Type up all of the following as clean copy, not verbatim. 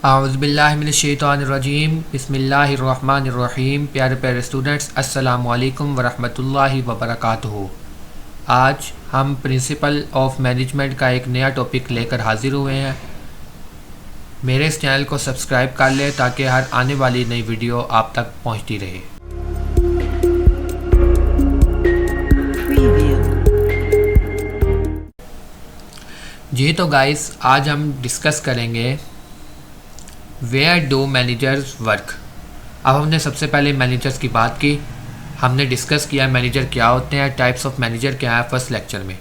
आउज़ुबिल्लाहिमिनश्शैतानिर्रजीम बिस्मिल्लाहिर्रहमानिर्रहीम। प्यारे प्यारे स्टूडेंट्स, अस्सलामु अलैकुम वरहमतुल्लाहि वबरकातुहू। आज हम प्रिंसिपल ऑफ मैनेजमेंट का एक नया टॉपिक लेकर हाजिर हुए हैं। मेरे इस चैनल को सब्सक्राइब कर लें ताकि हर आने वाली नई वीडियो आप तक पहुंचती रहे। जी तो गाइस, आज हम डिस्कस करेंगे वेयर डू मैनेजर्स वर्क। अब हमने सबसे पहले मैनेजर्स की बात की, हमने डिस्कस किया मैनेजर क्या होते हैं, टाइप्स ऑफ मैनेजर क्या है फर्स्ट लेक्चर में।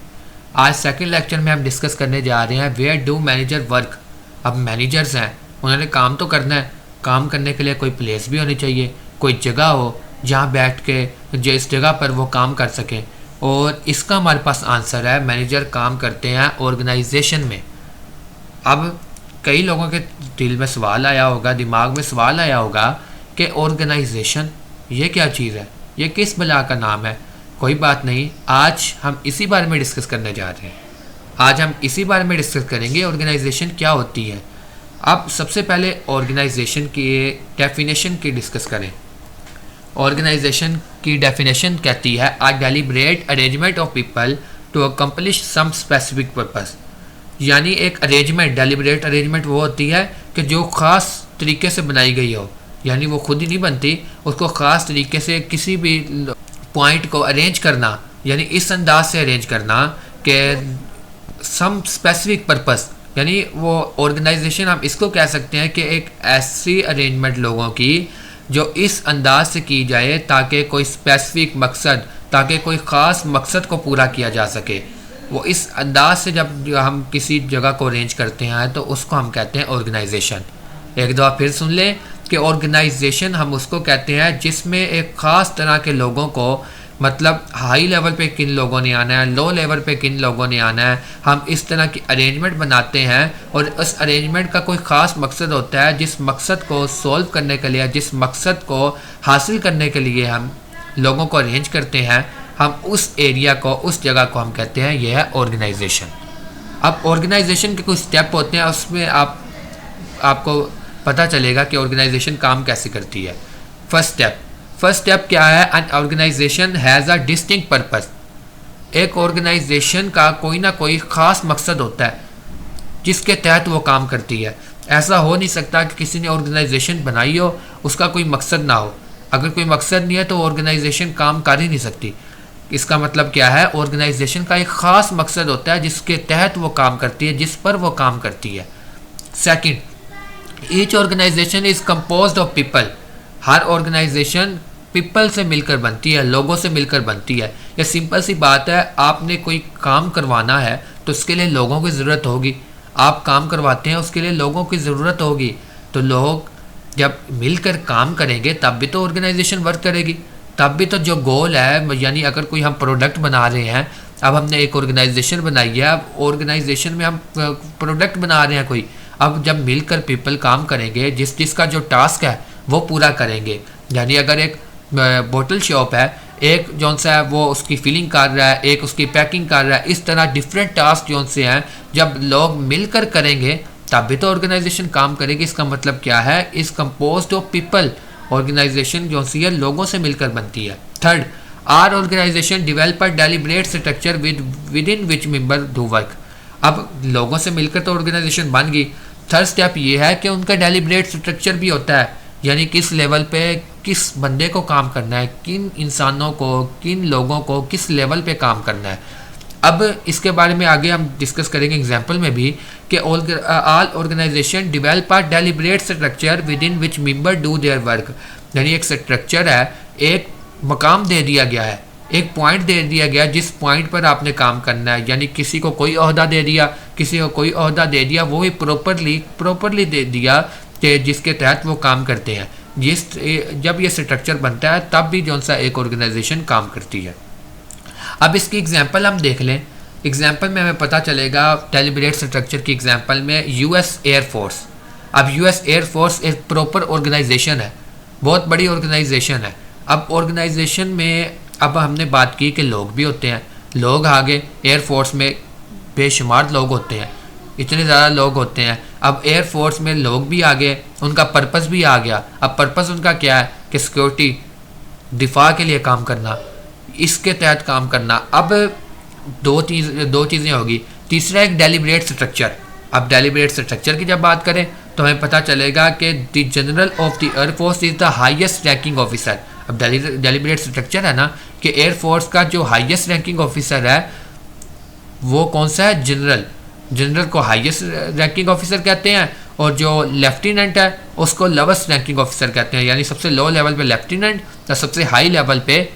आज सेकंड लेक्चर में हम डिस्कस करने जा रहे हैं वेयर डू मैनेजर वर्क। अब मैनेजर्स हैं, उन्होंने काम तो करना है, काम करने के लिए कोई प्लेस भी होनी चाहिए, कोई जगह हो जहाँ बैठ के जिस जगह पर वो काम कर सकें। और इसका हमारे पास आंसर है, मैनेजर काम करते हैं ऑर्गेनाइजेशन में। अब कई लोगों के दिल में सवाल आया होगा, दिमाग में सवाल आया होगा कि ऑर्गेनाइजेशन ये क्या चीज़ है, ये किस बला का नाम है। कोई बात नहीं, आज हम इसी बारे में डिस्कस करने जा रहे हैं। आज हम इसी बारे में डिस्कस करेंगे ऑर्गेनाइजेशन क्या होती है। अब सबसे पहले ऑर्गेनाइजेशन की डेफिनेशन की डिस्कस करें। ऑर्गेनाइजेशन की डेफिनेशन कहती है a deliberate arrangement of people to accomplish some specific purpose. यानी एक अरेंजमेंट, डेलिब्रेट अरेंजमेंट वो होती है कि जो ख़ास तरीके से बनाई गई हो, यानी वो खुद ही नहीं बनती, उसको ख़ास तरीके से किसी भी पॉइंट को अरेंज करना, यानी इस अंदाज से अरेंज करना कि सम स्पेसिफिक पर्पस। यानी वो ऑर्गेनाइजेशन हम इसको कह सकते हैं कि एक ऐसी अरेंजमेंट लोगों की जो इस अंदाज से की जाए ताकि कोई स्पेसिफिक मकसद, ताकि कोई ख़ास मकसद को पूरा किया जा सके। वो इस अंदाज से जब हम किसी जगह को अरेंज करते हैं तो उसको हम कहते हैं ऑर्गेनाइजेशन। एक दफ़ा फिर सुन लें कि ऑर्गेनाइजेशन हम उसको कहते हैं जिसमें एक ख़ास तरह के लोगों को, मतलब हाई लेवल पे किन लोगों ने आना है, लो लेवल पे किन लोगों ने आना है, हम इस तरह की अरेंजमेंट बनाते हैं। और उस अरेंजमेंट का कोई ख़ास मकसद होता है, जिस मकसद को सॉल्व करने के लिए, जिस मकसद को हासिल करने के लिए हम लोगों को अरेंज करते हैं, हम उस एरिया को, उस जगह को हम कहते हैं यह है ऑर्गेनाइजेशन। अब ऑर्गेनाइजेशन के कुछ स्टेप होते हैं, उसमें आपको पता चलेगा कि ऑर्गेनाइजेशन काम कैसे करती है। फर्स्ट स्टेप क्या है? An organization has a distinct purpose. एक ऑर्गेनाइजेशन का कोई ना कोई ख़ास मकसद होता है जिसके तहत वो काम करती है। ऐसा हो नहीं सकता कि किसी ने ऑर्गेनाइजेशन बनाई हो, उसका कोई मकसद ना हो। अगर कोई मकसद नहीं है तो ऑर्गेनाइजेशन काम कर ही नहीं सकती। इसका मतलब क्या है? ऑर्गेनाइजेशन का एक ख़ास मकसद होता है जिसके तहत वो काम करती है, जिस पर वो काम करती है। Second, each organization is composed of people. हर ऑर्गेनाइजेशन पीपल से मिलकर बनती है, लोगों से मिलकर बनती है। ये सिंपल सी बात है, आपने कोई काम करवाना है तो उसके लिए लोगों की ज़रूरत होगी। आप काम करवाते हैं, उसके लिए लोगों की ज़रूरत होगी। तो लोग जब मिलकर काम करेंगे तब भी तो ऑर्गेनाइजेशन वर्क करेगी, तब भी तो जो गोल है, यानी अगर कोई हम प्रोडक्ट बना रहे हैं, अब हमने एक ऑर्गेनाइजेशन बनाई है, अब ऑर्गेनाइजेशन में हम प्रोडक्ट बना रहे हैं कोई, अब जब मिलकर पीपल काम करेंगे, जिसका जो टास्क है वो पूरा करेंगे। यानी अगर एक बोतल शॉप है, एक जौन सा है वो उसकी फिलिंग कर रहा है, एक उसकी पैकिंग कर रहा है, इस तरह डिफरेंट टास्क जौन से हैं जब लोग मिलकर करेंगे तब भी तो ऑर्गेनाइजेशन काम करेगी। इसका मतलब क्या है? Is composed of people. Organization जो सी है लोगों से मिलकर बनती है। Third, are organization develop a deliberate structure within which member do work. अब लोगों से मिलकर तो ऑर्गेनाइजेशन बन गई। थर्ड स्टेप ये है कि उनका डेलिब्रेट स्ट्रक्चर भी होता है, यानी किस लेवल पे किस बंदे को काम करना है, किन इंसानों को, किन लोगों को किस लेवल पे काम करना है। अब इसके बारे में आगे हम डिस्कस करेंगे एग्जाम्पल में भी कि all organization develop a deliberate structure within which member do their work. यानी एक स्ट्रक्चर है, एक मकाम दे दिया गया है, एक पॉइंट दे दिया गया जिस पॉइंट पर आपने काम करना है। यानी किसी को कोई ओहदा दे दिया, किसी को कोई ओहदा दे दिया, वो भी प्रॉपरली दे दिया कि जिसके तहत वो काम करते हैं। जब ये स्ट्रक्चर बनता है तब भी जौन सा एक ऑर्गेनाइजेशन काम करती है। अब इसकी एग्जांपल हम देख लें। एग्जांपल में हमें पता चलेगा डेलिब्रेट स्ट्रक्चर की एग्जांपल में यूएस एयरफोर्स। अब यूएस एयरफोर्स एक प्रॉपर ऑर्गेनाइजेशन है, बहुत बड़ी ऑर्गेनाइजेशन है। अब ऑर्गेनाइजेशन में अब हमने बात की कि लोग भी होते हैं, लोग आगे एयरफोर्स में बेशुमार लोग होते हैं। इतने ज़्यादा लोग होते हैं। अब एयरफोर्स में लोग भी आ गए, उनका पर्पस भी आ गया। अब पर्पस उनका क्या है कि सिक्योरिटी, दिफा के लिए काम करना, इसके तहत काम करना। अब दो चीज़ें होगी। तीसरा एक डेलिब्रेट स्ट्रक्चर। अब डेलिब्रेट स्ट्रक्चर की जब बात करें तो हमें पता चलेगा कि the general of the air force is the highest ranking officer. अब डेलिब्रेट स्ट्रक्चर है ना कि एयरफोर्स का जो हाईएस्ट रैंकिंग ऑफिसर है वो कौन सा है, जनरल। जनरल को हाईएस्ट रैंकिंग ऑफिसर कहते हैं और जो लेफ्टिनेंट है उसको लोवेस्ट रैंकिंग ऑफिसर कहते हैं, यानी सबसे लो लेवल पे लेफ्टिनेंट और सबसे हाई लेवल पे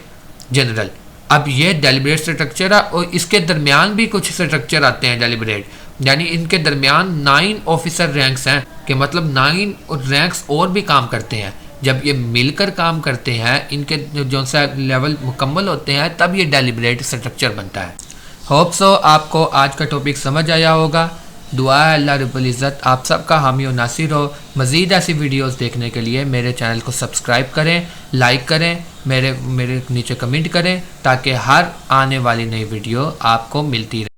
जनरल। अब ये डेलिब्रेट स्ट्रक्चर है और इसके दरमियान भी कुछ स्ट्रक्चर आते हैं डेलिब्रेट, यानी इनके दरमियान 9 ऑफिसर रैंक्स हैं कि मतलब 9 रैंक्स और भी काम करते हैं। जब ये मिलकर काम करते हैं, इनके जो सा लेवल मुकम्मल होते हैं, तब ये डेलिब्रेट स्ट्रक्चर बनता है। होप सो आपको आज का टॉपिक समझ आया होगा। दुआ है अल्लाह रब्बुल इज़्ज़त आप सबका हामी और नासिर हो। मज़ीद ऐसी वीडियोस देखने के लिए मेरे चैनल को सब्सक्राइब करें, लाइक करें, मेरे नीचे कमेंट करें, ताकि हर आने वाली नई वीडियो आपको मिलती रहे।